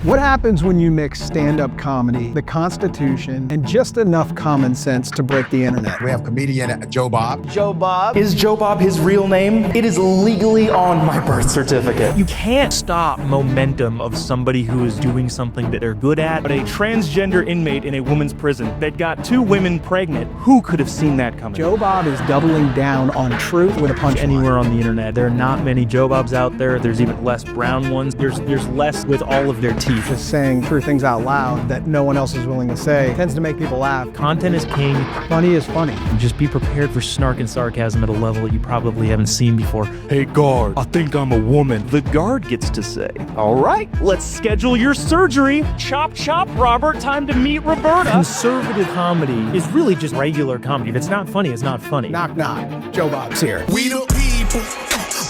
What happens when you mix stand-up comedy, the Constitution, and just enough common sense to break the internet? We have comedian Jobob. Jobob. Is Jobob his real name? It is legally on my birth certificate. You can't stop momentum of somebody who is doing something that they're good at. But a transgender inmate in a woman's prison that got 2 women pregnant, who could have seen that coming? Jobob is doubling down on truth with a punchline. Anywhere on the internet, there are not many Jobobs out there. There's even less brown ones. There's less with all of their teeth. Just saying true things out loud that no one else is willing to say tends to make people laugh. Content is king. Funny is funny. Just be prepared for snark and sarcasm at a level that you probably haven't seen before. Hey guard, I think I'm a woman. The guard gets to say, all right, let's schedule your surgery. Chop, chop, Robert, time to meet Roberta. Conservative comedy is really just regular comedy. If it's not funny, it's not funny. Knock, knock. Jobob's here. We the people.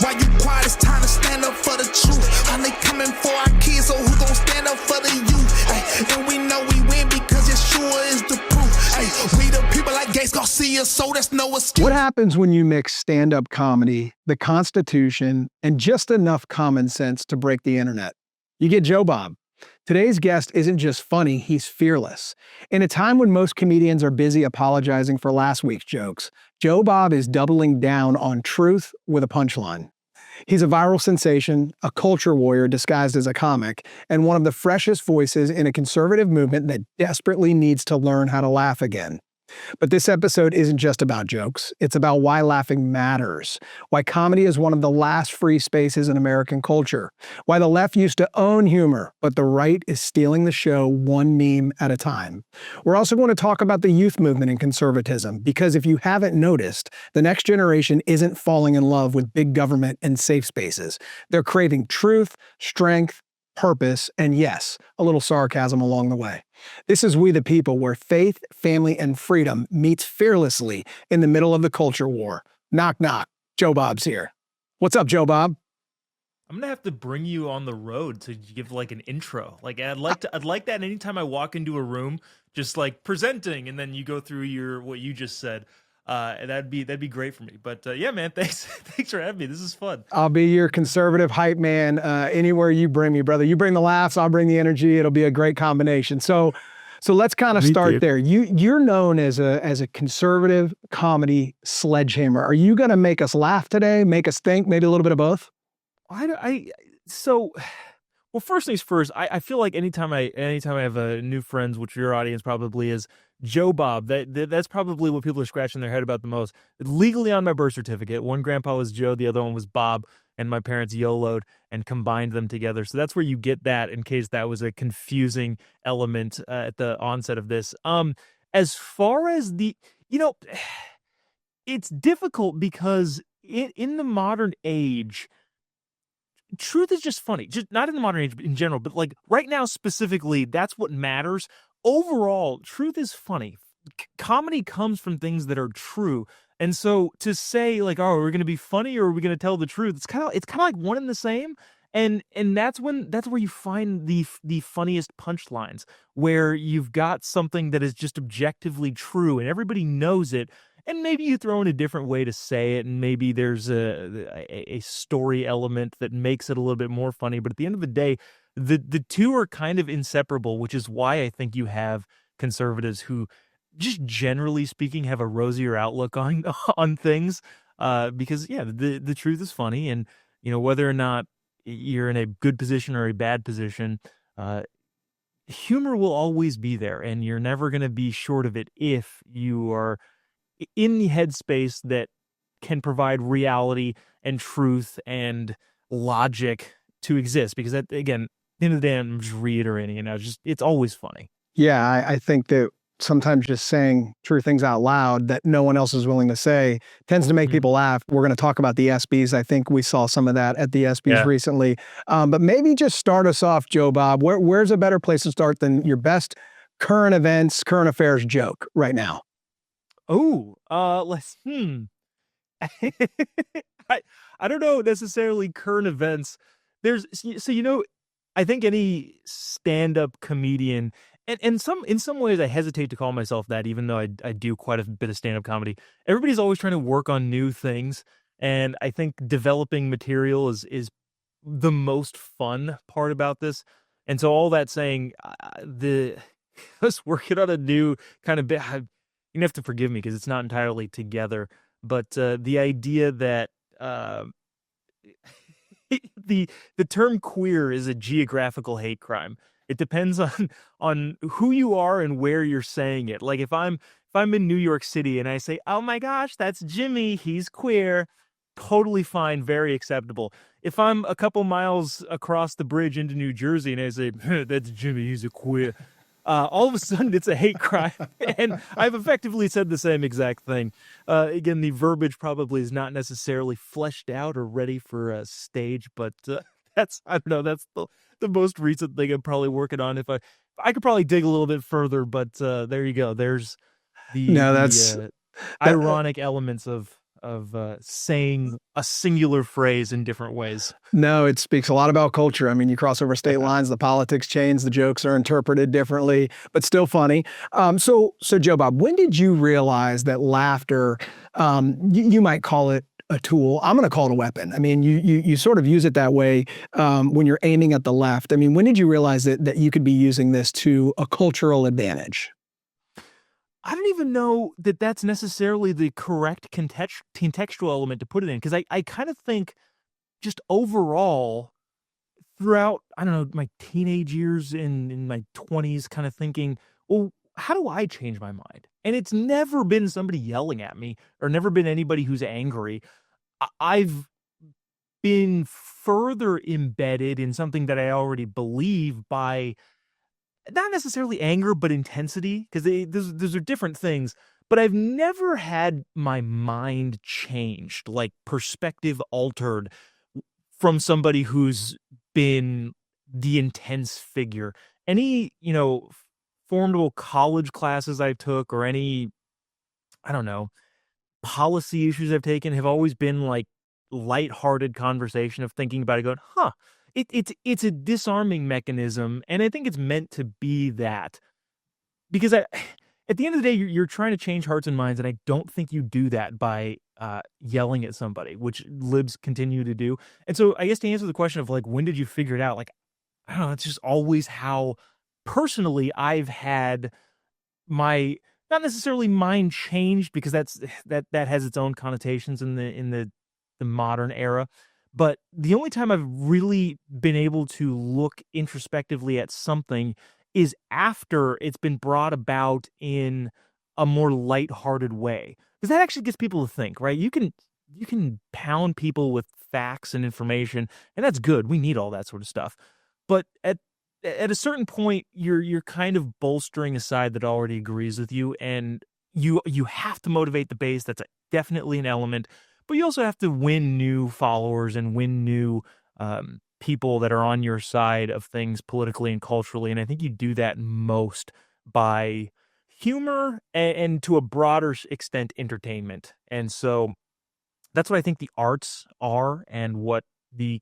Why you quiet? It's time to stand up for the truth. How they coming for our kids, so who gon' stand up for the youth? Ay, and we know we win because Yeshua is the proof. Ay, we the people like Gates Garcia, so that's no excuse. What happens when you mix stand-up comedy, the Constitution, and just enough common sense to break the internet? You get Jobob. Today's guest isn't just funny, he's fearless. In a time when most comedians are busy apologizing for last week's jokes, Jobob is doubling down on truth with a punchline. He's a viral sensation, a culture warrior disguised as a comic, and one of the freshest voices in a conservative movement that desperately needs to learn how to laugh again. But this episode isn't just about jokes. It's about why laughing matters, why comedy is one of the last free spaces in American culture, why the left used to own humor, but the right is stealing the show one meme at a time. We're also going to talk about the youth movement and conservatism, because if you haven't noticed, the next generation isn't falling in love with big government and safe spaces. They're craving truth, strength, purpose, and yes, a little sarcasm along the way. This is We the People, where faith, family, and freedom meets fearlessly in the middle of the culture war. Knock, knock. Jobob's here. What's up, Jobob? I'm gonna have to bring you on the road to give like an intro. Like I'd like that anytime I walk into a room, just like presenting, and then you go through what you just said. That'd be great for me. But yeah, man, thanks for having me. This is fun. I'll be your conservative hype man anywhere you bring me, brother. You bring the laughs, I'll bring the energy. It'll be a great combination. So let's kind of start there. You're known as a conservative comedy sledgehammer. Are you gonna make us laugh today? Make us think? Maybe a little bit of both? Well, first things first, I feel like anytime I have new friends, which your audience probably is, Jobob, that's probably what people are scratching their head about the most. Legally on my birth certificate, one grandpa was Joe, the other one was Bob, and my parents YOLO'd and combined them together. So that's where you get that, in case that was a confusing element at the onset of this. As far as it's difficult because in the modern age, truth is just funny. Just not in the modern age, but in general. But like right now specifically, that's what matters. Overall, truth is funny. Comedy comes from things that are true. And so to say like, oh, are we going to be funny or are we going to tell the truth? It's kind of like one and the same. And that's where you find the funniest punchlines, where you've got something that is just objectively true and everybody knows it. And maybe you throw in a different way to say it, and maybe there's a story element that makes it a little bit more funny. But at the end of the day, the two are kind of inseparable, which is why I think you have conservatives who, just generally speaking, have a rosier outlook on things. Because yeah, the truth is funny, and whether or not you're in a good position or a bad position, humor will always be there, and you're never going to be short of it if you are in the headspace that can provide reality and truth and logic to exist. Because that, again, at the end of the day, I'm just reiterating, it's always funny. Yeah, I think that sometimes just saying true things out loud that no one else is willing to say tends to make people laugh. We're going to talk about the ESPYs. I think we saw some of that at the ESPYs recently. But maybe just start us off, Jobob. Where's a better place to start than your best current affairs joke right now? Oh, I don't know necessarily current events. I think any stand-up comedian, and in some ways I hesitate to call myself that, even though I do quite a bit of stand-up comedy. Everybody's always trying to work on new things, and I think developing material is the most fun part about this. And so all that saying, I was working on a new kind of bit. You have to forgive me because it's not entirely together, but the idea that the term queer is a geographical hate crime. It depends on who you are and where you're saying it. Like if I'm in New York City and I say, "Oh my gosh, that's Jimmy, he's queer," totally fine, very acceptable. If I'm a couple miles across the bridge into New Jersey and I say, "That's Jimmy, he's a queer," all of a sudden it's a hate crime. And I've effectively said the same exact thing. Again, the verbiage probably is not necessarily fleshed out or ready for a stage, but I don't know, that's the most recent thing I'm probably working on. If I could probably dig a little bit further, but there you go. There's No, that's ironic elements of saying a singular phrase in different ways. no, it speaks a lot about culture. I mean, you cross over state lines, the politics change, the jokes are interpreted differently, but still funny. So Jobob, when did you realize that laughter, you might call it a tool? I'm going to call it a weapon. I mean, you sort of use it that way when you're aiming at the left. I mean, when did you realize that you could be using this to a cultural advantage? I don't even know that that's necessarily the correct contextual element to put it in, because I kind of think just overall throughout, I don't know, my teenage years in my 20s, kind of thinking, well, how do I change my mind? And it's never been somebody yelling at me or never been anybody who's angry. I've been further embedded in something that I already believe by not necessarily anger, but intensity, because those are different things. But I've never had my mind changed, like perspective altered from somebody who's been the intense figure. Any, formidable college classes I took or any, I don't know, policy issues I've taken have always been like lighthearted conversation of thinking about it going, it's a disarming mechanism, and I think it's meant to be that. Because at the end of the day, you're trying to change hearts and minds, and I don't think you do that by yelling at somebody, which libs continue to do. And so I guess to answer the question of like, when did you figure it out? Like, I don't know, it's just always how personally I've had my, not necessarily mind changed, because that has its own connotations in the modern era. But the only time I've really been able to look introspectively at something is after it's been brought about in a more lighthearted way. Because that actually gets people to think, right? You can pound people with facts and information, and that's good. We need all that sort of stuff. But at a certain point, you're kind of bolstering a side that already agrees with you, and you have to motivate the base. That's definitely an element. But you also have to win new followers and win new people that are on your side of things politically and culturally. And I think you do that most by humor and to a broader extent, entertainment. And so that's what I think the arts are, and what the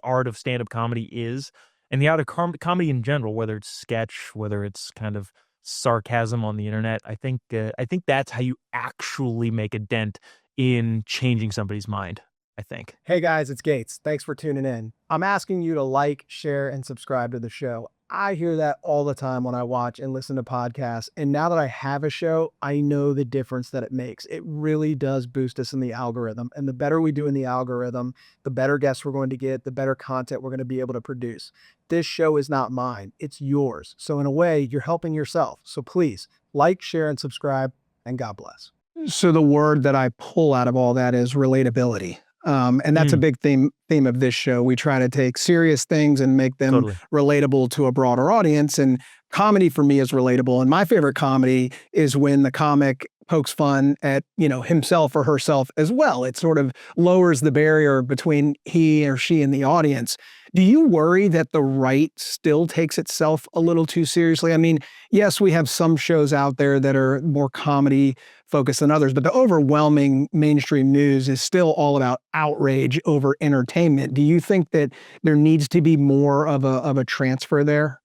art of stand-up comedy is, and the art of comedy in general, whether it's sketch, whether it's kind of sarcasm on the internet. I think that's how you actually make a dent in changing somebody's mind, I think. Hey guys, it's Gates. Thanks for tuning in. I'm asking you to like, share, and subscribe to the show. I hear that all the time when I watch and listen to podcasts. And now that I have a show, I know the difference that it makes. It really does boost us in the algorithm. And the better we do in the algorithm, the better guests we're going to get, the better content we're going to be able to produce. This show is not mine, it's yours. So in a way, you're helping yourself. So please like, share, and subscribe, and God bless. So the word that I pull out of all that is relatability. And that's a big theme of this show. We try to take serious things and make them relatable to a broader audience. And comedy for me is relatable. And my favorite comedy is when the comic pokes fun at, himself or herself as well. It sort of lowers the barrier between he or she and the audience. Do you worry that the right still takes itself a little too seriously? I mean, yes, we have some shows out there that are more comedy focused than others, but the overwhelming mainstream news is still all about outrage over entertainment. Do you think that there needs to be more of a transfer there?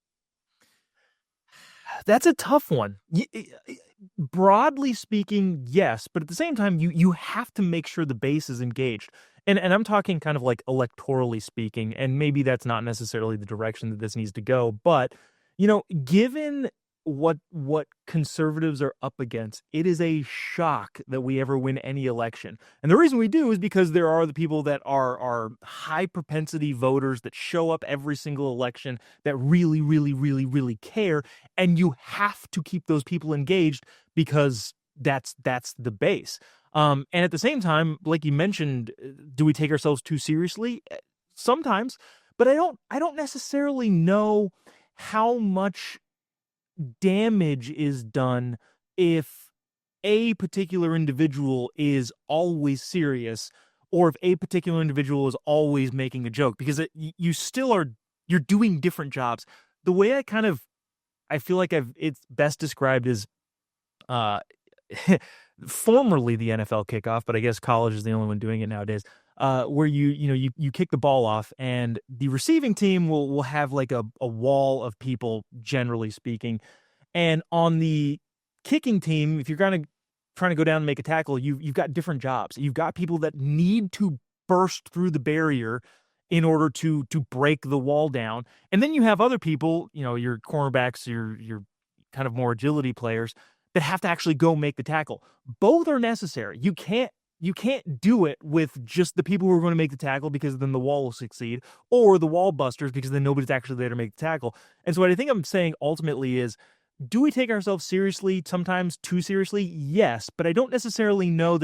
That's a tough one. broadly speaking, yes, but at the same time, you have to make sure the base is engaged. And I'm talking kind of like electorally speaking, and maybe that's not necessarily the direction that this needs to go, but given what conservatives are up against, it is a shock that we ever win any election. And the reason we do is because there are the people that are high propensity voters that show up every single election that really, really, really, really care. And you have to keep those people engaged because that's the base. And at the same time, like you mentioned, do we take ourselves too seriously? Sometimes, but I don't necessarily know how much damage is done if a particular individual is always serious, or if a particular individual is always making a joke, because you're doing different jobs. The way I feel like it's best described as formerly the NFL kickoff, but I guess college is the only one doing it nowadays. Where you kick the ball off, and the receiving team will have like a wall of people, generally speaking, and on the kicking team, if you're trying to go down and make a tackle, you've got different jobs. You've got people that need to burst through the barrier in order to break the wall down, and then you have other people, your cornerbacks, your kind of more agility players that have to actually go make the tackle. Both are necessary. You can't do it with just the people who are going to make the tackle, because then the wall will succeed, or the wall busters, because then nobody's actually there to make the tackle. And so what I think I'm saying ultimately is, do we take ourselves seriously, sometimes too seriously? Yes, but I don't necessarily know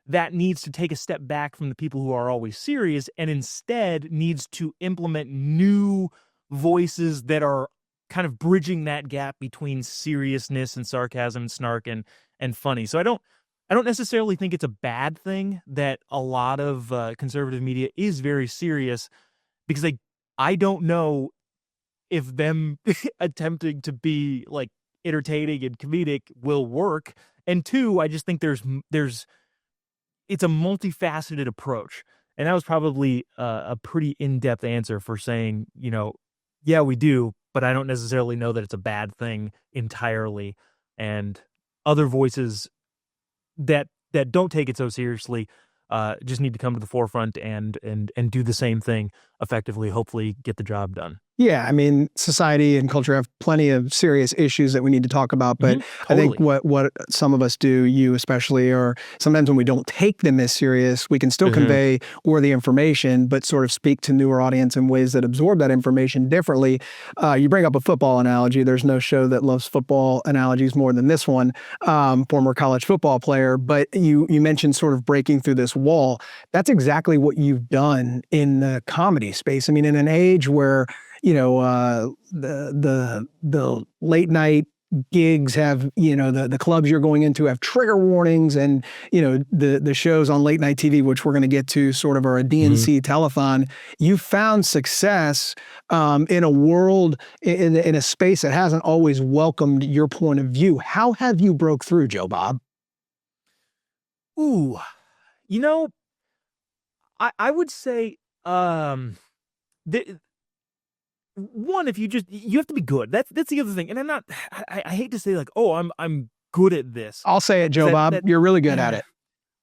that needs to take a step back from the people who are always serious, and instead needs to implement new voices that are kind of bridging that gap between seriousness and sarcasm and snark and funny. So I don't necessarily think it's a bad thing that a lot of conservative media is very serious, because I don't know if them attempting to be like entertaining and comedic will work. And two, I just think it's a multifaceted approach. And that was probably a pretty in-depth answer for saying, yeah, we do, but I don't necessarily know that it's a bad thing entirely. And other voices that don't take it so seriously just need to come to the forefront and do the same thing effectively, hopefully get the job done. Yeah, I mean, society and culture have plenty of serious issues that we need to talk about, but I think what some of us do, you especially, or sometimes when we don't take them as serious, we can still convey worthy information, but sort of speak to newer audience in ways that absorb that information differently. You bring up a football analogy. There's no show that loves football analogies more than this one, former college football player, but you mentioned sort of breaking through this wall. That's exactly what you've done in the comedy space. I mean, in an age where the late night gigs have, the clubs you're going into have trigger warnings, and, the shows on late night TV, which we're going to get to, sort of are a DNC telethon. You found success in a world, in a space that hasn't always welcomed your point of view. How have you broke through, Jobob? Ooh, I would say, one, if you have to be good. That's the other thing. And I hate to say like, oh, I'm good at this. I'll say it, Jobob. You're really good at it.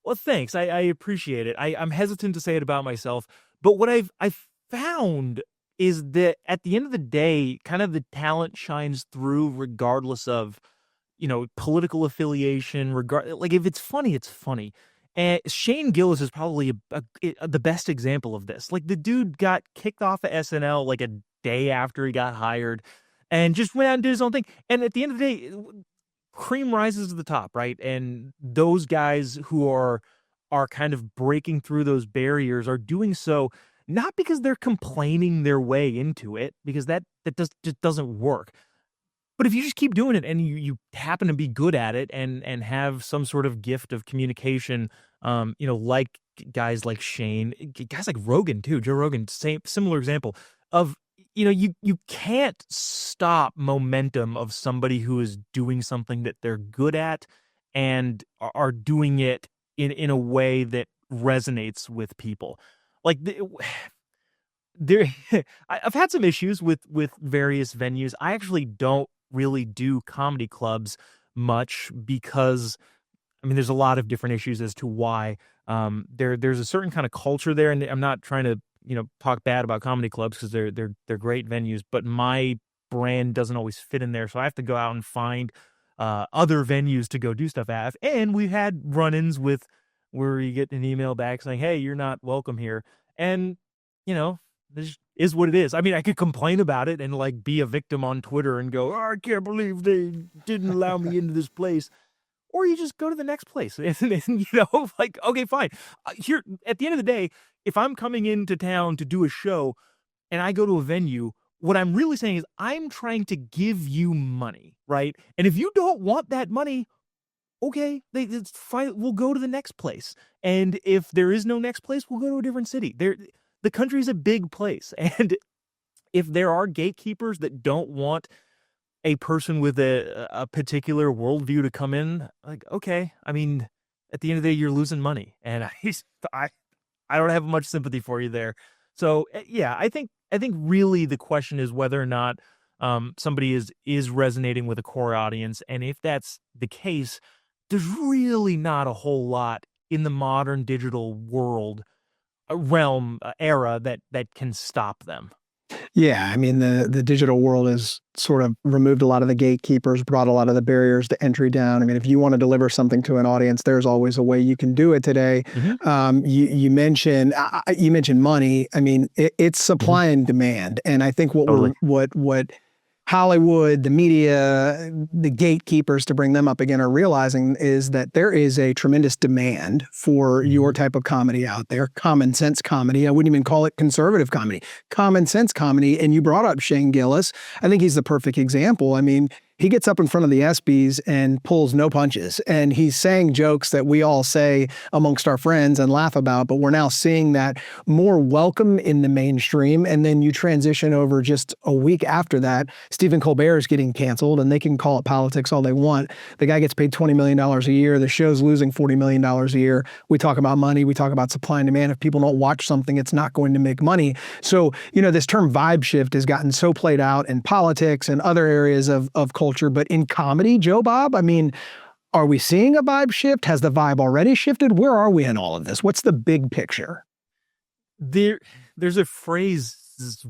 Well, thanks. I appreciate it. I'm hesitant to say it about myself, but what I've found is that at the end of the day, kind of the talent shines through regardless of, political affiliation, like if it's funny, it's funny. And Shane Gillis is probably the best example of this. Like, the dude got kicked off of SNL like a day after he got hired, and just went out and did his own thing. And at the end of the day, cream rises to the top, right? And those guys who are kind of breaking through those barriers are doing so not because they're complaining their way into it, because that just doesn't work. But if you just keep doing it and you happen to be good at it and have some sort of gift of communication, like guys like Shane, guys like Rogan too, Joe Rogan, similar example of, you can't stop momentum of somebody who is doing something that they're good at and are doing it in a way that resonates with people. Like, I've had some issues with various venues. I actually don't really do comedy clubs much because, I mean, there's a lot of different issues as to why. There's a certain kind of culture there, and I'm not trying to, talk bad about comedy clubs because they're great venues, but my brand doesn't always fit in there, so I have to go out and find other venues to go do stuff at. And we've had run-ins with where you get an email back saying, "Hey, you're not welcome here," and this is what it is. I mean, I could complain about it and like be a victim on Twitter and go, "Oh, I can't believe they didn't allow me into this place." Or you just go to the next place and like, okay, fine. Here, at the end of the day, if I'm coming into town to do a show and I go to a venue, what I'm really saying is I'm trying to give you money, right? And if you don't want that money, okay, it's fine. We'll go to the next place. And if there is no next place, we'll go to a different city. The country's a big place. And if there are gatekeepers that don't want a person with a particular worldview to come in, like, okay, I mean, at the end of the day, you're losing money, and I don't have much sympathy for you there. So yeah, I think really the question is whether or not somebody is resonating with a core audience, and if that's the case, there's really not a whole lot in the modern digital world era that can stop them. Yeah, I mean, the digital world has sort of removed a lot of the gatekeepers, brought a lot of the barriers to entry down. I mean, if you want to deliver something to an audience, there's always a way you can do it today. Mm-hmm. You mentioned money. I mean, it's supply and demand, and I think what Hollywood, the media, the gatekeepers, to bring them up again, are realizing is that there is a tremendous demand for your type of comedy out there. Common sense comedy. I wouldn't even call it conservative comedy. Common sense comedy. And you brought up Shane Gillis. I think he's the perfect example. I mean, he gets up in front of the ESPYs and pulls no punches. And he's saying jokes that we all say amongst our friends and laugh about, but we're now seeing that more welcome in the mainstream. And then you transition over just a week after that, Stephen Colbert is getting canceled, and they can call it politics all they want. The guy gets paid $20 million a year. The show's losing $40 million a year. We talk about money. We talk about supply and demand. If people don't watch something, it's not going to make money. So, this term vibe shift has gotten so played out in politics and other areas of culture. But in comedy, Jobob, I mean, are we seeing a vibe shift? Has the vibe already shifted? Where are we in all of this? What's the big picture? There's a phrase,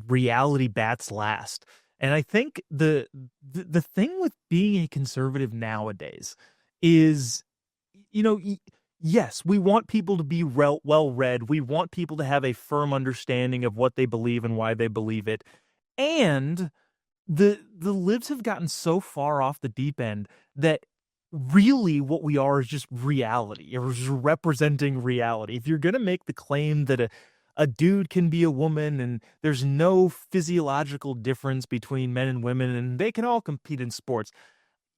reality bats last. And I think the thing with being a conservative nowadays is, yes, we want people to be well-read. We want people to have a firm understanding of what they believe and why they believe it. And the libs have gotten so far off the deep end that really what we are is just reality. It was representing reality. If you're going to make the claim that a dude can be a woman and there's no physiological difference between men and women and they can all compete in sports,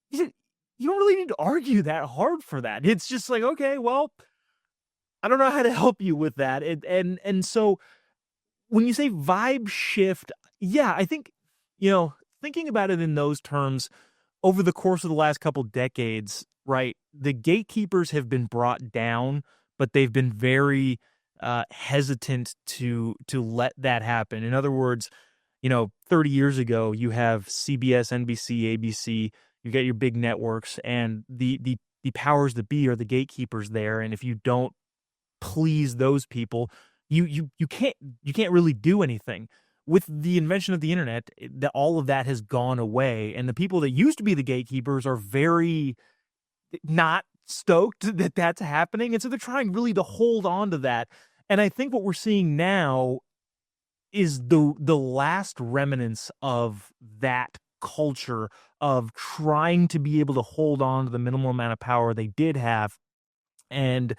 you don't really need to argue that hard for that. It's just like, okay, well, I don't know how to help you with that. And so when you say vibe shift, yeah, I think, thinking about it in those terms, over the course of the last couple decades, right, the gatekeepers have been brought down, but they've been very hesitant to let that happen. In other words, 30 years ago, you have CBS, NBC, ABC, you get your big networks, and the powers that be are the gatekeepers there. And if you don't please those people, you can't really do anything. With the invention of the internet, all of that has gone away, and the people that used to be the gatekeepers are very not stoked that that's happening, and so they're trying really to hold on to that. And I think what we're seeing now is the last remnants of that culture of trying to be able to hold on to the minimal amount of power they did have, and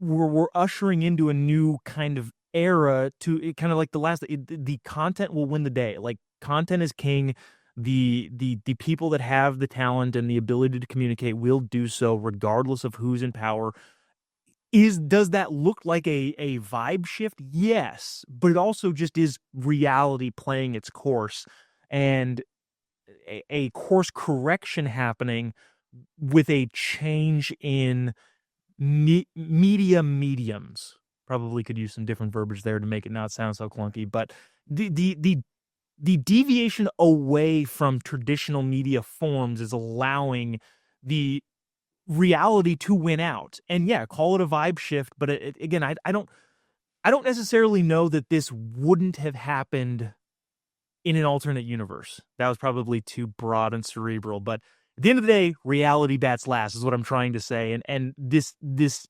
we're ushering into a new kind of era to kind of like the content will win the day. Like, content is king. The people that have the talent and the ability to communicate will do so regardless of who's in power. Does that look like a vibe shift? Yes, but it also just is reality playing its course, and a course correction happening with a change in media mediums. Probably could use some different verbiage there to make it not sound so clunky, but the the deviation away from traditional media forms is allowing the reality to win out. And yeah, call it a vibe shift, but again, I don't necessarily know that this wouldn't have happened in an alternate universe. That was probably too broad and cerebral, but at the end of the day, reality bats last is what I'm trying to say. And this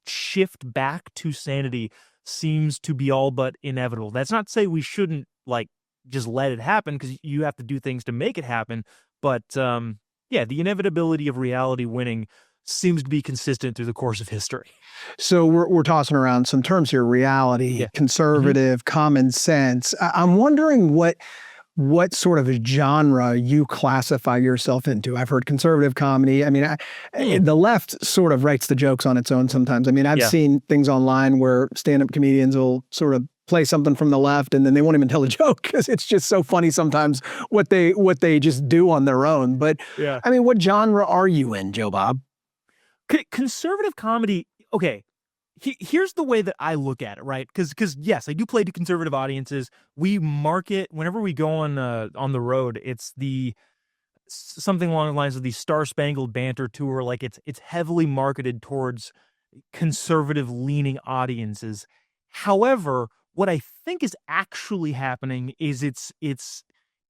shift back to sanity seems to be all but inevitable. That's not to say we shouldn't like just let it happen, because you have to do things to make it happen. But yeah, the inevitability of reality winning seems to be consistent through the course of history. So we're tossing around some terms here: reality, conservative, common sense. I'm wondering what sort of a genre you classify yourself into. I've heard conservative comedy. I mean, the left sort of writes the jokes on its own sometimes. I mean, I've seen things online where stand-up comedians will sort of play something from the left and then they won't even tell a joke because it's just so funny sometimes what they just do on their own. But I mean, what genre are you in, Jobob? Conservative comedy, okay. Here's the way that I look at it, right? Because yes, I do play to conservative audiences. We market whenever we go on the road. It's something along the lines of the Star Spangled Banter tour. Like it's heavily marketed towards conservative leaning audiences. However, what I think is actually happening is it's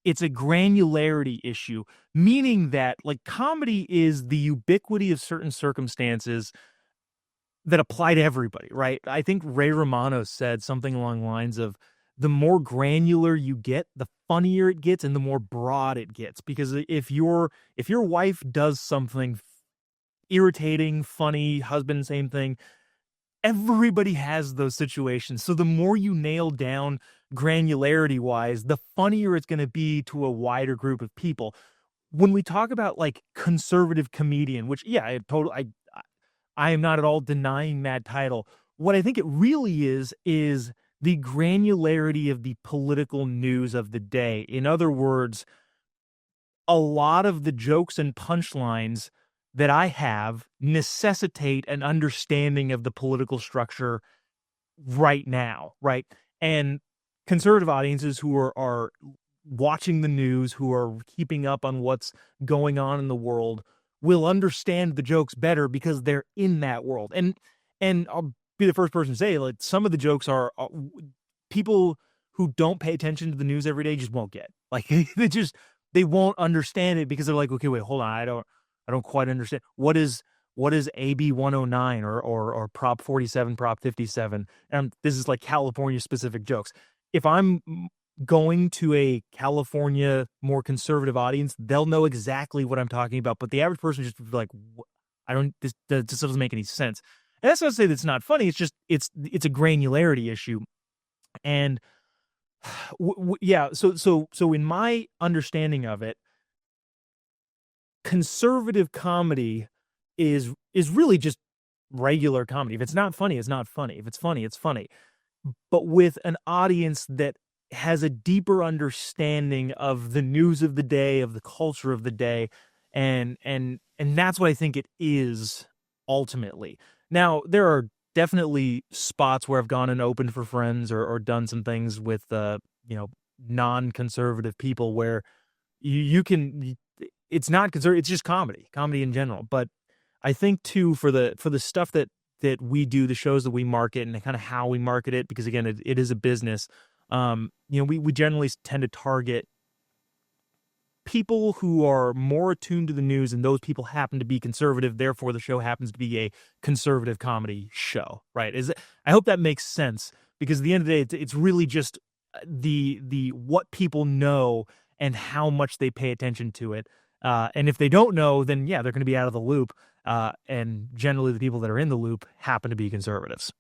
a granularity issue, meaning that like comedy is the ubiquity of certain circumstances that apply to everybody, right? I think Ray Romano said something along the lines of the more granular you get, the funnier it gets and the more broad it gets. Because if your wife does something irritating, funny, husband, same thing, everybody has those situations. So the more you nail down granularity wise, the funnier it's going to be to a wider group of people. When we talk about like conservative comedian, which I am not at all denying that title. What I think it really is the granularity of the political news of the day. In other words, a lot of the jokes and punchlines that I have necessitate an understanding of the political structure right now, right? And conservative audiences who are watching the news, who are keeping up on what's going on in the world, will understand the jokes better because they're in that world. And I'll be the first person to say, like, some of the jokes are people who don't pay attention to the news every day just won't get. Like they won't understand it because they're like, okay, wait, hold on, I don't quite understand. What is AB 109 or Prop 47, Prop 57? And this is like California specific jokes. If I'm going to a California more conservative audience, they'll know exactly what I'm talking about. But the average person just like, this doesn't make any sense. And that's not to say that's not funny. It's just it's a granularity issue. And so in my understanding of it, conservative comedy is really just regular comedy. If it's not funny, it's not funny. If it's funny, it's funny. But with an audience that has a deeper understanding of the news of the day, of the culture of the day, and that's what I think it is ultimately. Now, there are definitely spots where I've gone and opened for friends or done some things with non-conservative people where you can, it's not conservative, it's just comedy in general. But I think too, for the stuff that we do, the shows that we market and kind of how we market it, because again, it is a business. We generally tend to target people who are more attuned to the news, and those people happen to be conservative. Therefore, the show happens to be a conservative comedy show, right? I hope that makes sense, because at the end of the day, it's really just the what people know and how much they pay attention to it. And if they don't know, then yeah, they're going to be out of the loop. And generally the people that are in the loop happen to be conservatives.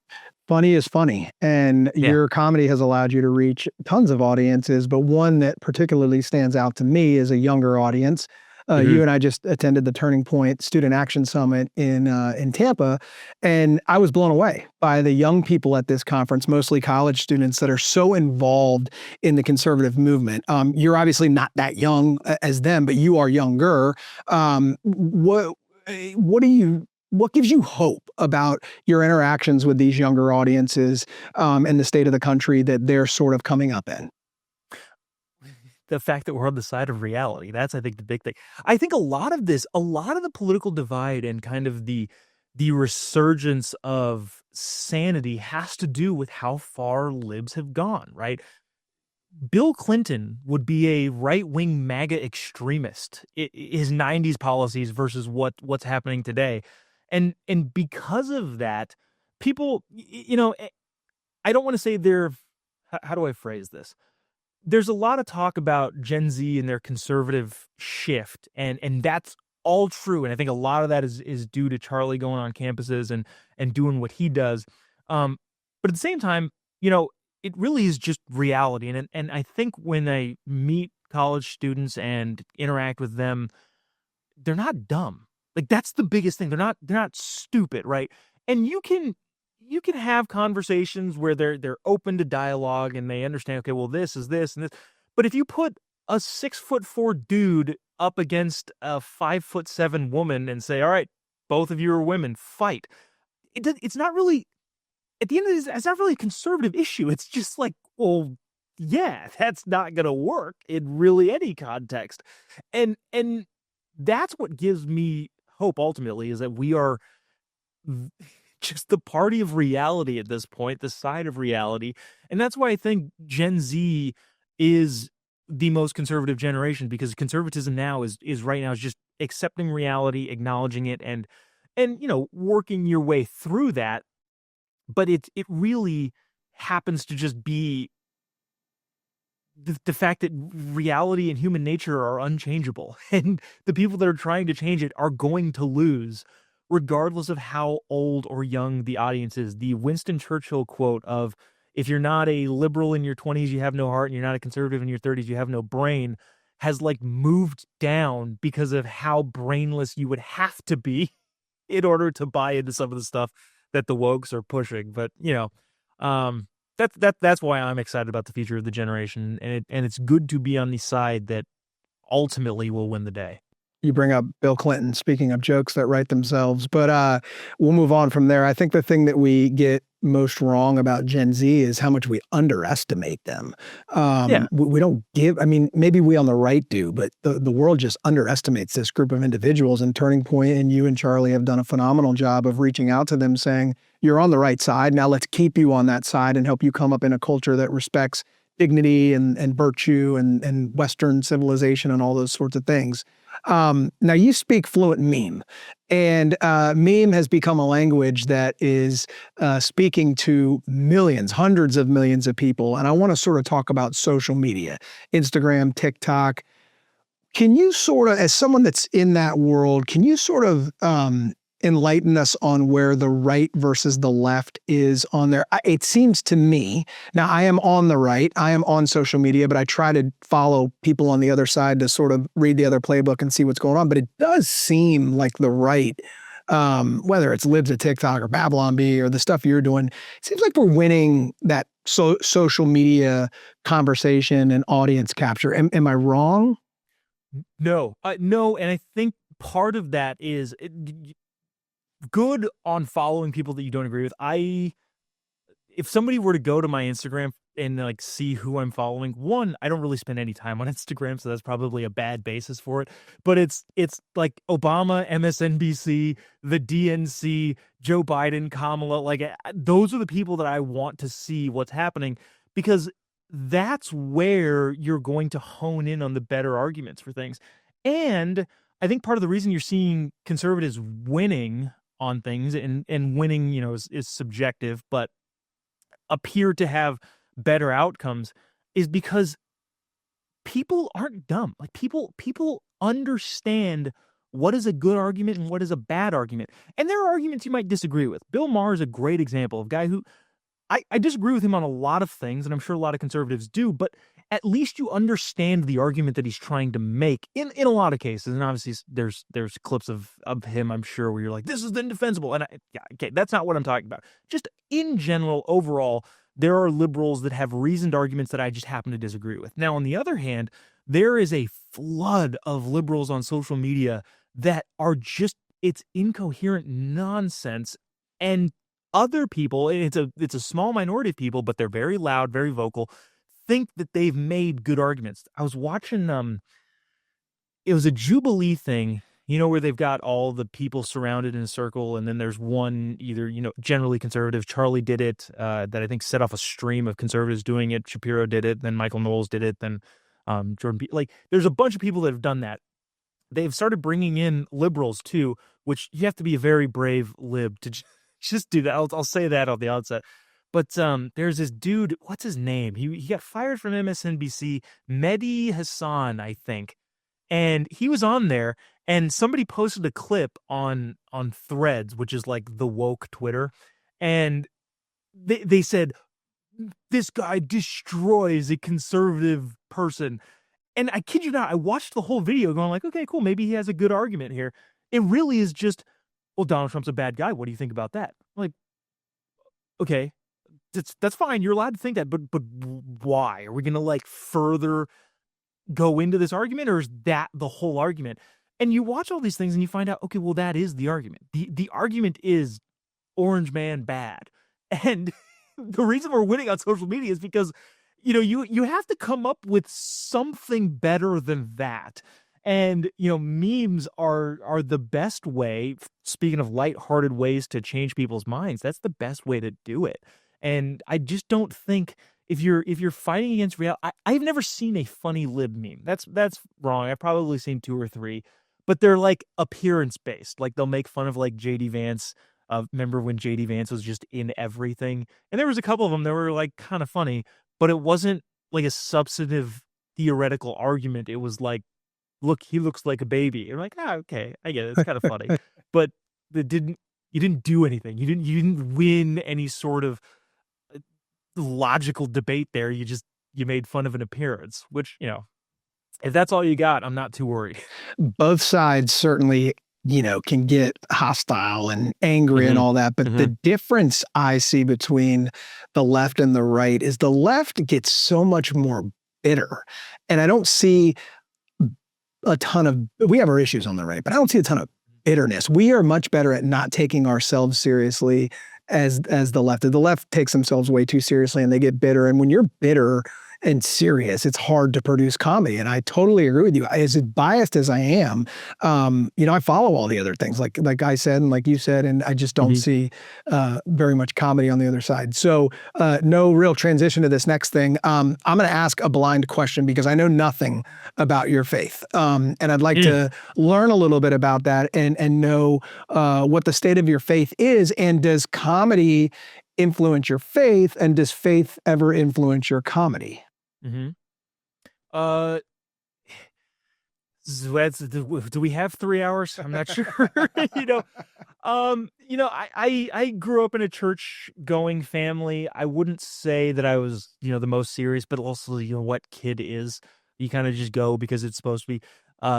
Funny is funny. And your comedy has allowed you to reach tons of audiences, but one that particularly stands out to me is a younger audience. You and I just attended the Turning Point Student Action Summit in Tampa, and I was blown away by the young people at this conference, mostly college students that are so involved in the conservative movement. You're obviously not that young as them, but you are younger. What gives you hope about your interactions with these younger audiences and the state of the country that they're sort of coming up in? the fact that we're on the side of reality. That's, I think, the big thing. I think a lot of the political divide and kind of the resurgence of sanity has to do with how far libs have gone, right? Bill Clinton would be a right-wing MAGA extremist. His 90s policies versus what's happening today. And because of that, people, I don't want to say how do I phrase this? There's a lot of talk about Gen Z and their conservative shift, and that's all true. And I think a lot of that is due to Charlie going on campuses and doing what he does. But at the same time, it really is just reality. And I think when I meet college students and interact with them, they're not dumb. Like, that's the biggest thing. They're not stupid, right? And you can have conversations where they're open to dialogue and they understand, okay, well, this is this and this. But if you put a 6'4" dude up against a 5'7" woman and say, all right, both of you are women, fight. It's not really, at the end of this, it's not really a conservative issue. It's just like, well, yeah, that's not going to work in really any context. And that's what gives me hope ultimately, is that we are just the party of reality at this point, the side of reality. And that's why I think Gen Z is the most conservative generation, because conservatism now is right now is just accepting reality, acknowledging it, and working your way through that. But it really happens to just be the fact that reality and human nature are unchangeable, and the people that are trying to change it are going to lose, regardless of how old or young the audience is. The Winston Churchill quote of, if you're not a liberal in your 20s, you have no heart, and you're not a conservative in your 30s, you have no brain, has moved down because of how brainless you would have to be in order to buy into some of the stuff that the wokes are pushing. But, that's why I'm excited about the future of the generation. And it's good to be on the side that ultimately will win the day. You bring up Bill Clinton, speaking of jokes that write themselves, but we'll move on from there. I think the thing that we get most wrong about Gen Z is how much we underestimate them. We don't maybe we on the right do, but the world just underestimates this group of individuals. And Turning Point and you and Charlie have done a phenomenal job of reaching out to them saying, you're on the right side. Now let's keep you on that side and help you come up in a culture that respects dignity and virtue and Western civilization and all those sorts of things. Now you speak fluent meme, and meme has become a language that is speaking to millions, hundreds of millions of people. And I want to sort of talk about social media, Instagram, TikTok. Can you sort of, as someone that's in that world, can you sort of enlighten us on where the right versus the left is on there? It seems to me, now I am on the right, I am on social media, but I try to follow people on the other side to sort of read the other playbook and see what's going on. But it does seem like the right, whether it's Libs at TikTok or Babylon Bee or the stuff you're doing, it seems like we're winning that social media conversation and audience capture. Am I wrong? No. And I think part of that is good on following people that you don't agree with. If somebody were to go to my Instagram and see who I'm following, one, I don't really spend any time on Instagram, so that's probably a bad basis for it. But it's like Obama, MSNBC, the DNC, Joe Biden, Kamala, those are the people that I want to see what's happening, because that's where you're going to hone in on the better arguments for things. And I think part of the reason you're seeing conservatives winning on things, and winning, is subjective, but appear to have better outcomes, is because people aren't dumb. People understand what is a good argument and what is a bad argument. And there are arguments you might disagree with. Bill Maher is a great example of a guy who I disagree with him on a lot of things, and I'm sure a lot of conservatives do, but at least you understand the argument that he's trying to make in a lot of cases. And obviously there's clips of him, I'm sure, where you're like, this is indefensible. And that's not what I'm talking about. Just in general, overall, there are liberals that have reasoned arguments that I just happen to disagree with. Now, on the other hand, there is a flood of liberals on social media that are just, it's incoherent nonsense. And other people, it's a small minority of people, but they're very loud, very vocal, think that they've made good arguments. I was watching it was a Jubilee thing, where they've got all the people surrounded in a circle, and then there's one either, generally conservative. Charlie did it, that I think set off a stream of conservatives doing it. Shapiro did it, then Michael Knowles did it, then Jordan B. Like, there's a bunch of people that have done that. They've started bringing in liberals too, which you have to be a very brave lib to just do that. I'll say that on the outset. But there's this dude, what's his name? He got fired from MSNBC, Mehdi Hassan, I think. And he was on there, and somebody posted a clip on Threads, which is like the woke Twitter. And they said, this guy destroys a conservative person. And I kid you not, I watched the whole video going like, okay, cool, maybe he has a good argument here. It really is just, well, Donald Trump's a bad guy. What do you think about that? Like, okay, that's fine. You're allowed to think that, but why? Are we going to like further go into this argument, or is that the whole argument? And you watch all these things and you find out, okay, well, that is the argument. The argument is Orange Man bad. And the reason we're winning on social media is because, you have to come up with something better than that. And, memes are the best way, speaking of lighthearted ways to change people's minds, that's the best way to do it. And I just don't think if you're fighting against reality, I've never seen a funny lib meme. That's wrong. I've probably seen 2 or 3, but they're like appearance based. Like they'll make fun of like JD Vance. Remember when JD Vance was just in everything? And there was a couple of them that were like kind of funny, but it wasn't like a substantive theoretical argument. It was like, look, he looks like a baby. You're like, okay, I get it. It's kind of funny, but you didn't do anything. You didn't win any sort of logical debate there. You made fun of an appearance, which, if that's all you got, I'm not too worried. Both sides certainly, can get hostile and angry and all that. But the difference I see between the left and the right is the left gets so much more bitter. And I don't see we have our issues on the right, but I don't see a ton of bitterness. We are much better at not taking ourselves seriously as the left. The left takes themselves way too seriously and they get bitter. And when you're bitter and serious, it's hard to produce comedy. And I totally agree with you. As biased as I am, I follow all the other things like I said, and like you said, and I just don't see very much comedy on the other side. So no real transition to this next thing. I'm going to ask a blind question because I know nothing about your faith. And I'd like to learn a little bit about that and know what the state of your faith is. And does comedy influence your faith? And does faith ever influence your comedy? Do we have 3 hours? I'm not sure. I grew up in a church-going family. I wouldn't say that I was, the most serious, but also, what kid is. You kind of just go because it's supposed to be.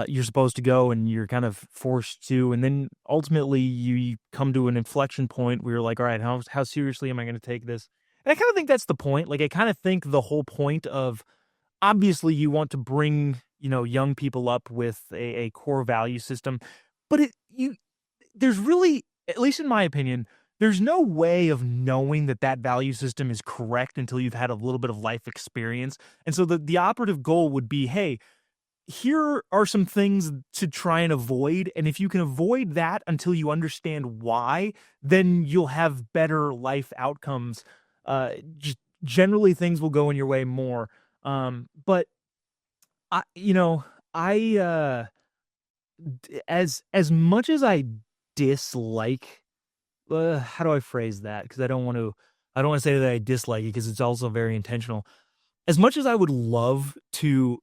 You're supposed to go, and you're kind of forced to. And then ultimately, you come to an inflection point where you're like, all right, how seriously am I going to take this? And I kind of think that's the point. Like, I kind of think the whole point of, obviously, you want to bring, young people up with a core value system, but there's really, at least in my opinion, there's no way of knowing that value system is correct until you've had a little bit of life experience. And so the operative goal would be, hey, here are some things to try and avoid. And if you can avoid that until you understand why, then you'll have better life outcomes. Generally things will go in your way more. But as much as I dislike, how do I phrase that? Because I don't want to say that I dislike it because it's also very intentional. As much as I would love to,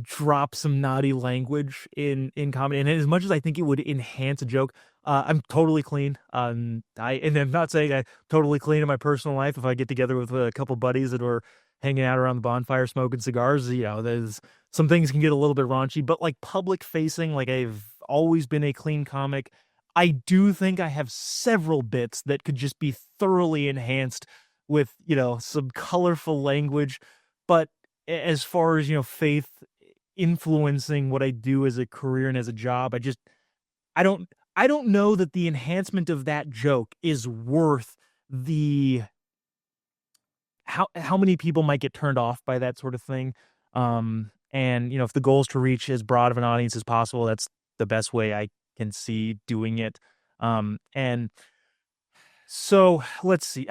drop some naughty language in comedy, and as much as I think it would enhance a joke, I'm totally clean. And I'm not saying I'm totally clean in my personal life. If I get together with a couple buddies that are hanging out around the bonfire smoking cigars, there's some things can get a little bit raunchy, but like public facing, like I've always been a clean comic. I do think I have several bits that could just be thoroughly enhanced with, some colorful language. But as far as, faith influencing what I do as a career and as a job, I don't know that the enhancement of that joke is worth how many people might get turned off by that sort of thing. And if the goal is to reach as broad of an audience as possible, that's the best way I can see doing it. And so let's see.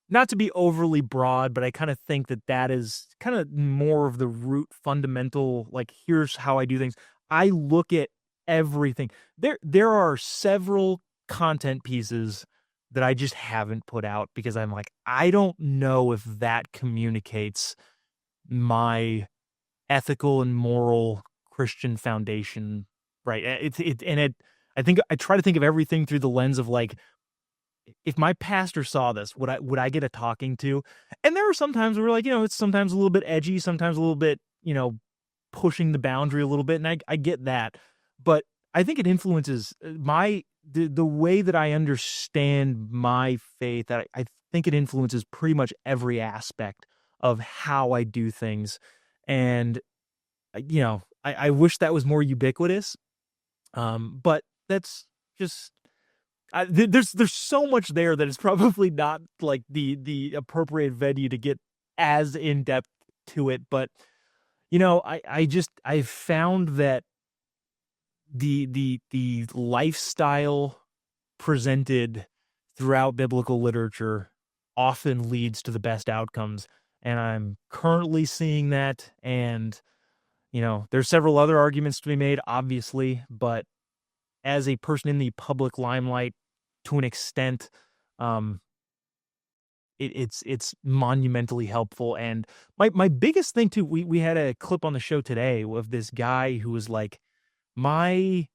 Not to be overly broad, but I kind of think that is kind of more of the root fundamental, like, here's how I do things. I look at everything. There are several content pieces that I just haven't put out because I'm like, I don't know if that communicates my ethical and moral Christian foundation, right? I think I try to think of everything through the lens of, like, if my pastor saw this, would I get a talking to? And there are some times where, like, it's sometimes a little bit edgy, sometimes a little bit, pushing the boundary a little bit, and I get that. But I think it influences the way that I understand my faith. That I think it influences pretty much every aspect of how I do things. And, I wish that was more ubiquitous. But that's just, there's so much there that it's probably not like the appropriate venue to get as in depth to it. But, I've found that the lifestyle presented throughout biblical literature often leads to the best outcomes. And I'm currently seeing that. And, there's several other arguments to be made, obviously, but as a person in the public limelight, to an extent, it's monumentally helpful. And my biggest thing too, we had a clip on the show today of this guy who was like, my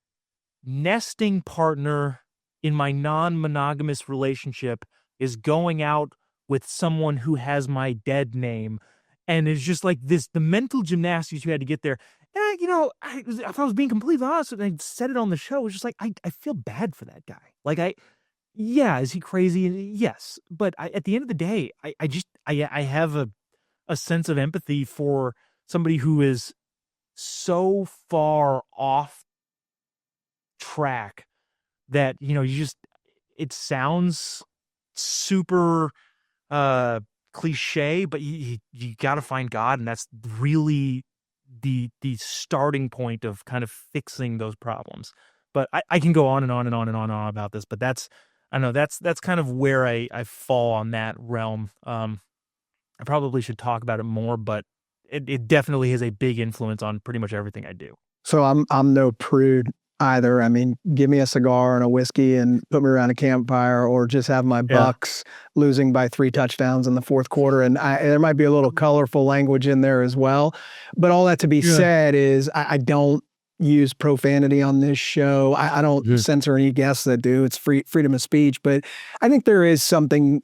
nesting partner in my non-monogamous relationship is going out with someone who has my dead name. And it's just like the mental gymnastics you had to get there. And, if I was being completely honest, and I said it on the show, it was just like, I feel bad for that guy. Like, is he crazy? Yes. But at the end of the day, I have a sense of empathy for somebody who is so far off track that, it sounds super cliche, but you got to find God, and that's really the starting point of kind of fixing those problems. But I can go on and on and on and on and on about this, but that's kind of where I fall on that realm. I probably should talk about it more, but it definitely has a big influence on pretty much everything I do. So I'm no prude either. I mean, give me a cigar and a whiskey and put me around a campfire, or just have my Bucks losing by 3 touchdowns in the fourth quarter. And there might be a little colorful language in there as well. But all that to be said is I don't use profanity on this show. I don't censor any guests that do. It's freedom of speech. But I think there is something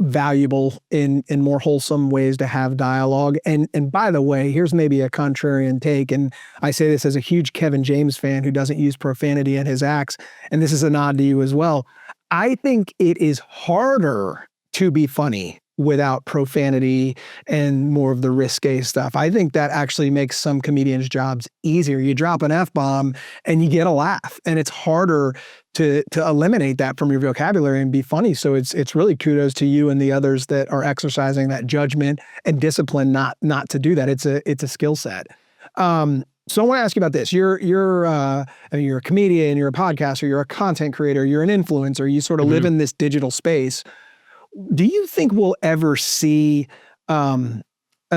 valuable in more wholesome ways to have dialogue. And by the way, here's maybe a contrarian take, and I say this as a huge Kevin James fan who doesn't use profanity in his acts, and this is a nod to you as well. I think it is harder to be funny without profanity and more of the risque stuff. I think that actually makes some comedians' jobs easier. You drop an F-bomb and you get a laugh, and it's harder to eliminate that from your vocabulary and be funny. So it's really kudos to you and the others that are exercising that judgment and discipline not to do that. It's a skill set. So I want to ask you about this. You're a comedian, you're a podcaster, you're a content creator, you're an influencer, you sort of live in this digital space. Do you think we'll ever see an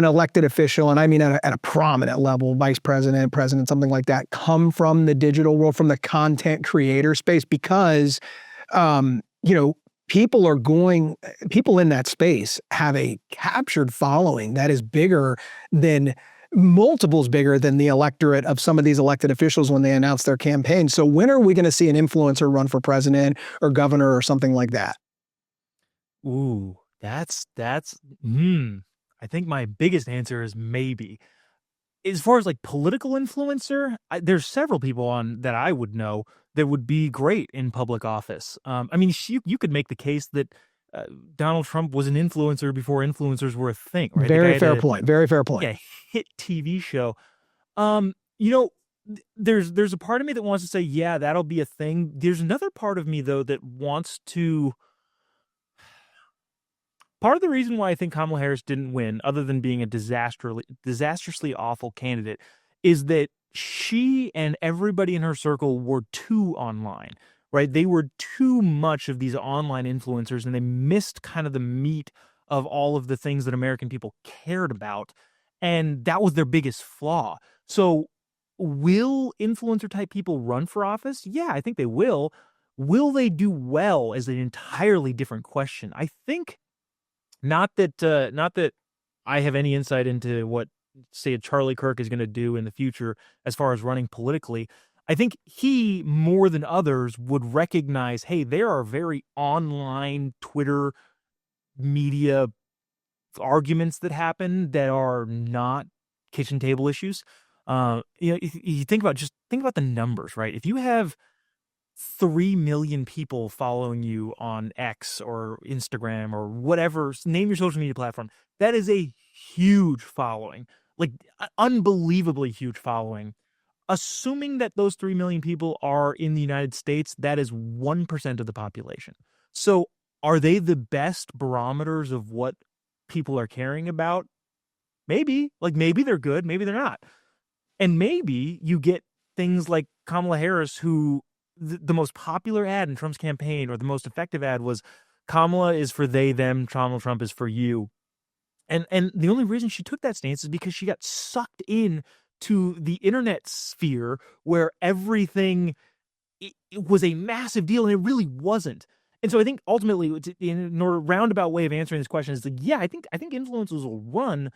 elected official, and I mean at a prominent level, vice president, president, something like that, come from the digital world, from the content creator space? Because, people in that space have a captured following that is multiples bigger than the electorate of some of these elected officials when they announce their campaign. So when are we going to see an influencer run for president or governor or something like that? Ooh, that's I think my biggest answer is maybe. As far as like political influencer, there's several people on that I would know that would be great in public office. I mean, you could make the case that Donald Trump was an influencer before influencers were a thing, right? Very fair point. Very fair point. Yeah, hit TV show. There's a part of me that wants to say, yeah, that'll be a thing. There's another part of me though that wants to part of the reason why I think Kamala Harris didn't win, other than being a disastrously awful candidate, is that she and everybody in her circle were too online, right? They were too much of these online influencers, and they missed kind of the meat of all of the things that American people cared about. And that was their biggest flaw. So will influencer type people run for office? Yeah, I think they will. Will they do well is an entirely different question. I think not that I have any insight into what, say, a Charlie Kirk is going to do in the future as far as running politically. I think he, more than others, would recognize, hey, there are very online Twitter media arguments that happen that are not kitchen table issues. You think about the numbers, right? If you have 3 million people following you on X or Instagram or whatever, name your social media platform, that is a huge following, like unbelievably huge following. Assuming that those 3 million people are in the United States, that is 1% of the population. So are they the best barometers of what people are caring about? Maybe. Like, maybe they're good, maybe they're not. And maybe you get things like Kamala Harris, who the most popular ad in Trump's campaign, or the most effective ad, was Kamala is for they, them, Donald Trump is for you. And the only reason she took that stance is because she got sucked in to the internet sphere where everything it was a massive deal, and it really wasn't. And so I think ultimately, in a roundabout way of answering this question, is like, yeah, I think influencers will run,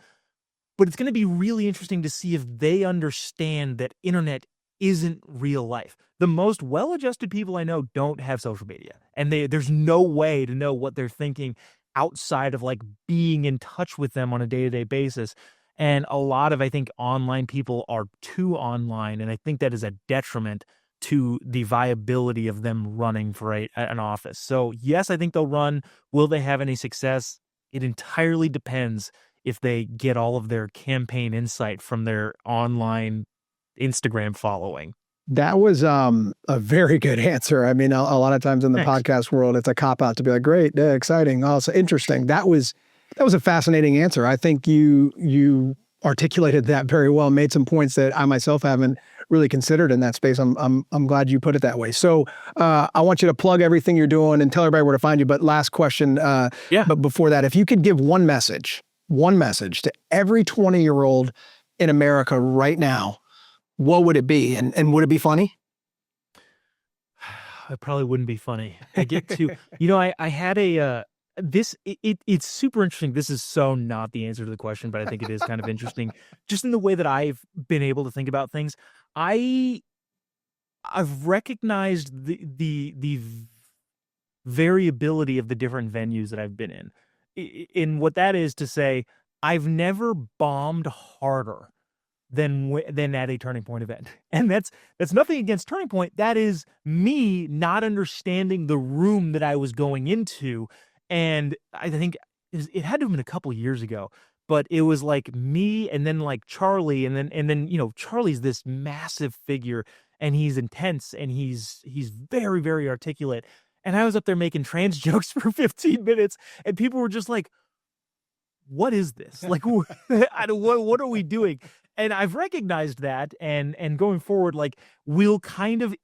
but it's going to be really interesting to see if they understand that internet isn't real life. The most well-adjusted people I know don't have social media, and there's no way to know what they're thinking outside of like being in touch with them on a day-to-day basis. And a lot of, I think, online people are too online, and I think that is a detriment to the viability of them running for an office. So yes, I think they'll run. Will they have any success? It entirely depends if they get all of their campaign insight from their online Instagram following. That was a very good answer. I mean, a lot of times in the Thanks. podcast world, it's a cop-out to be like, great, exciting, also interesting. That was a fascinating answer. I think you articulated that very well, made some points that I myself haven't really considered in that space. I'm glad you put it that way. So I want you to plug everything you're doing and tell everybody where to find you. But last question, but before that, if you could give one message to every 20-year-old in America right now, what would it be? And would it be funny? It probably wouldn't be funny. I get to, I had it's super interesting. This is so not the answer to the question, but I think it is kind of interesting just in the way that I've been able to think about things. I've recognized the variability of the different venues that I've been in. In what that is to say, I've never bombed harder than at a Turning Point event. And that's nothing against Turning Point. That is me not understanding the room that I was going into. And I think it had to have been a couple years ago, but it was like me and then like Charlie, and then Charlie's this massive figure, and he's intense, and he's very, very articulate. And I was up there making trans jokes for 15 minutes, and people were just like, what is this? Like, what are we doing? And I've recognized that, and going forward, like, we'll kind of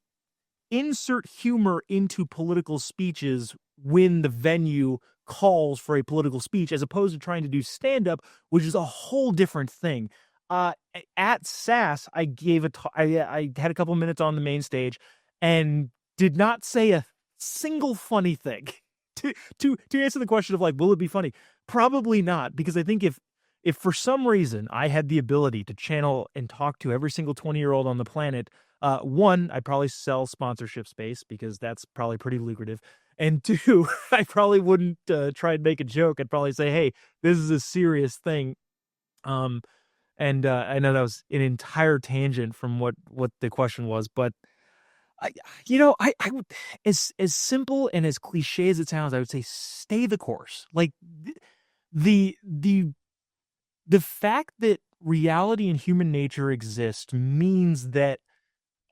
insert humor into political speeches when the venue calls for a political speech, as opposed to trying to do stand-up, which is a whole different thing. At SAS, I had a couple minutes on the main stage and did not say a single funny thing. To answer the question of like, will it be funny? Probably not, because I think if for some reason I had the ability to channel and talk to every single 20-year-old on the planet, one, I'd probably sell sponsorship space, because that's probably pretty lucrative. And two, I probably wouldn't try and make a joke. I'd probably say, hey, this is a serious thing. And I know that was an entire tangent from what the question was, but I would, as simple and as cliche as it sounds, I would say stay the course. Like the fact that reality and human nature exist means that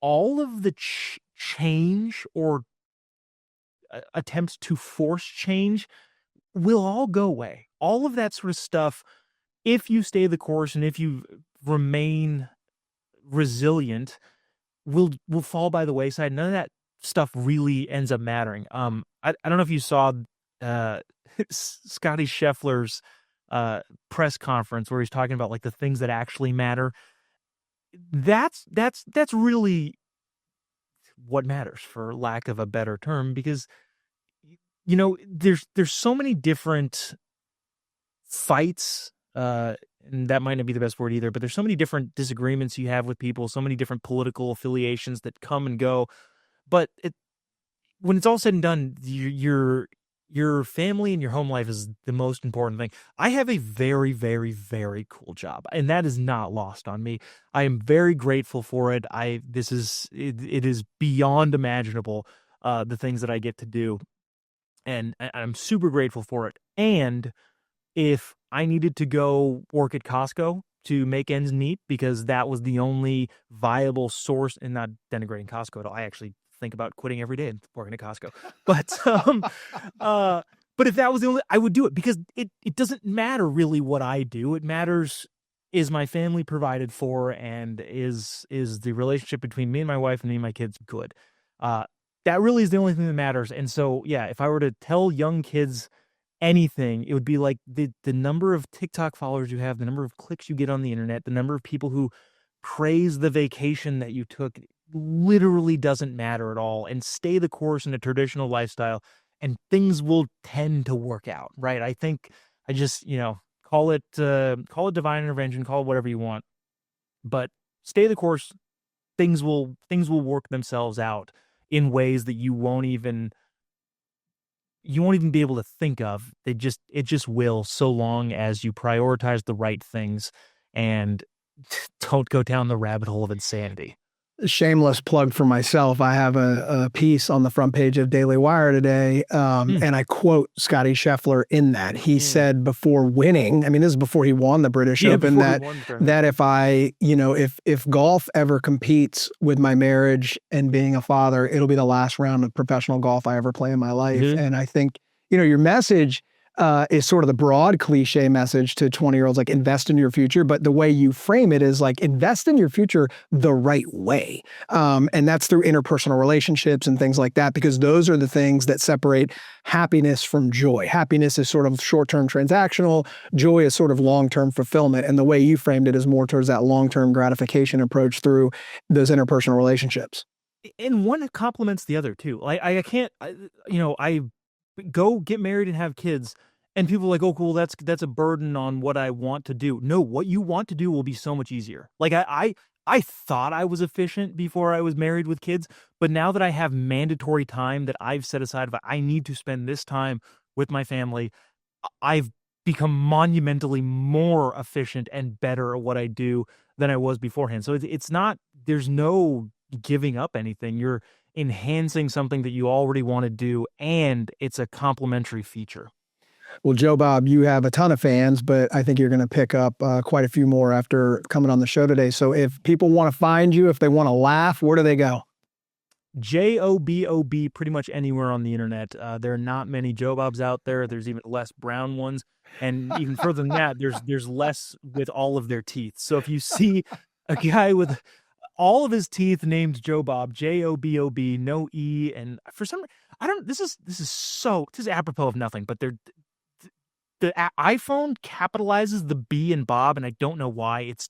all of the change or attempts to force change will all go away. All of that sort of stuff, if you stay the course and if you remain resilient, will fall by the wayside. None of that stuff really ends up mattering. I don't know if you saw Scotty Scheffler's press conference where he's talking about like the things that actually matter. That's really what matters, for lack of a better term, because you know there's so many different fights, and that might not be the best word either, but there's so many different disagreements you have with people, so many different political affiliations that come and go. But when it's all said and done, your family and your home life is the most important thing. I have a very, very, very cool job, and that is not lost on me. I am very grateful for it. It is beyond imaginable, the things that I get to do, and I'm super grateful for it. And if I needed to go work at Costco to make ends meet, because that was the only viable source, and not denigrating Costco at all, I actually think about quitting every day and working at Costco. But if that was the only, I would do it, because it doesn't matter really what I do. It matters, is my family provided for, and is the relationship between me and my wife and me and my kids good? That really is the only thing that matters. And so, yeah, if I were to tell young kids anything, it would be like the number of TikTok followers you have, the number of clicks you get on the internet, the number of people who praise the vacation that you took, literally doesn't matter at all. And stay the course in a traditional lifestyle, and things will tend to work out, right? I think I just, call it divine intervention, call it whatever you want, but stay the course. Things will work themselves out in ways that you won't even be able to think of. It just will, so long as you prioritize the right things and don't go down the rabbit hole of insanity. Shameless plug for myself. I have a piece on the front page of Daily Wire today, and I quote Scotty Scheffler in that. He said before winning, I mean, this is before he won the British Open, that if golf ever competes with my marriage and being a father, it'll be the last round of professional golf I ever play in my life. And I think, your message is sort of the broad cliche message to 20-year-olds, like invest in your future. But the way you frame it is like invest in your future the right way. And that's through interpersonal relationships and things like that, because those are the things that separate happiness from joy. Happiness is sort of short-term transactional. Joy is sort of long-term fulfillment. And the way you framed it is more towards that long-term gratification approach through those interpersonal relationships. And one complements the other too. I can't, I go get married and have kids, and people are like, oh, cool, that's a burden on what I want to do. No, what you want to do will be so much easier. Like I thought I was efficient before I was married with kids, but now that I have mandatory time that I've set aside, I need to spend this time with my family, I've become monumentally more efficient and better at what I do than I was beforehand. So it's not, there's no giving up anything. You're enhancing something that you already want to do, and it's a complementary feature. Well, Jobob, you have a ton of fans, but I think you're going to pick up quite a few more after coming on the show today. So if people want to find you, if they want to laugh, where do they go? Jobob, pretty much anywhere on the internet. There are not many Jobobs out there. There's even less brown ones. And even further than that, there's less with all of their teeth. So if you see a guy with all of his teeth named Jobob, Jobob, no E, and for some, this is apropos of nothing, but the iPhone capitalizes the B in Bob, and I don't know why. It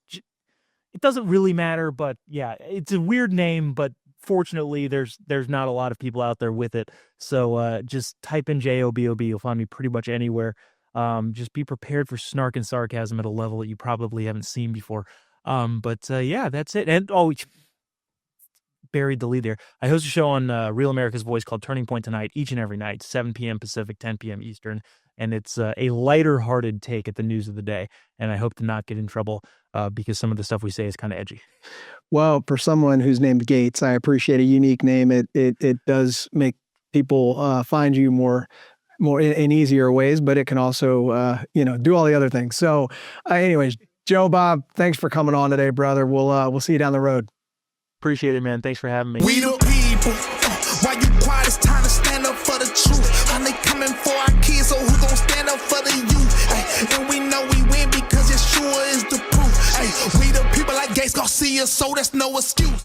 doesn't really matter, but yeah, it's a weird name, but fortunately there's not a lot of people out there with it. So just type in Jobob, you'll find me pretty much anywhere. Just be prepared for snark and sarcasm at a level that you probably haven't seen before. Yeah, that's it. And buried the lead there. I host a show on Real America's Voice called Turning Point tonight, each and every night, 7 p.m. Pacific, 10 p.m. Eastern. And it's a lighter-hearted take at the news of the day. And I hope to not get in trouble because some of the stuff we say is kind of edgy. Well, for someone who's named Gates, I appreciate a unique name. It does make people find you more in easier ways, but it can also, do all the other things. So anyways, Jobob, thanks for coming on today, brother. We'll see you down the road. Appreciate it, man. Thanks for having me. We the people. Why you quiet? It's time to stand up for the truth. And they coming for our kids, so who gon' stand so that's no excuse.